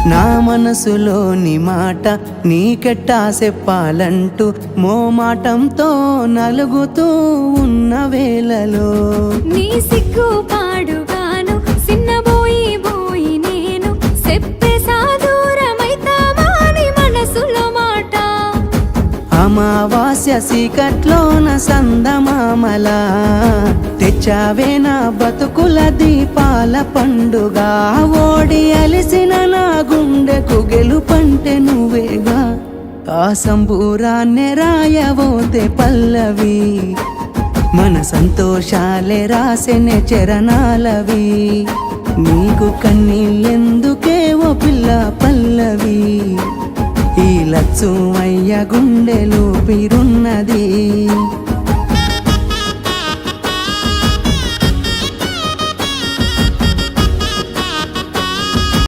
నా మనసులోని మాట నీకెట్టా చెప్పాలంటూ మోమాటంతో నలుగుతూ ఉన్న వేళలో నీ సిగ్గు పాడుగాను సిన్నబోయి బోయి నేను చెప్పేసా దూరమైతామాని మనసులో మాట అమావాస్య సీకట్లోన సందమామలా తెచ్చావే నా బతుకుల దీపాల పండుగ ఓడి అలిసిన నా గుండెకు గెలుపంటే నువ్వేగా ఆ సంబూరాన్నే రాయవోతే పల్లవి మన సంతోషాలే రాసెనే చరణాలవి నీకు కన్నీళ్ళెందు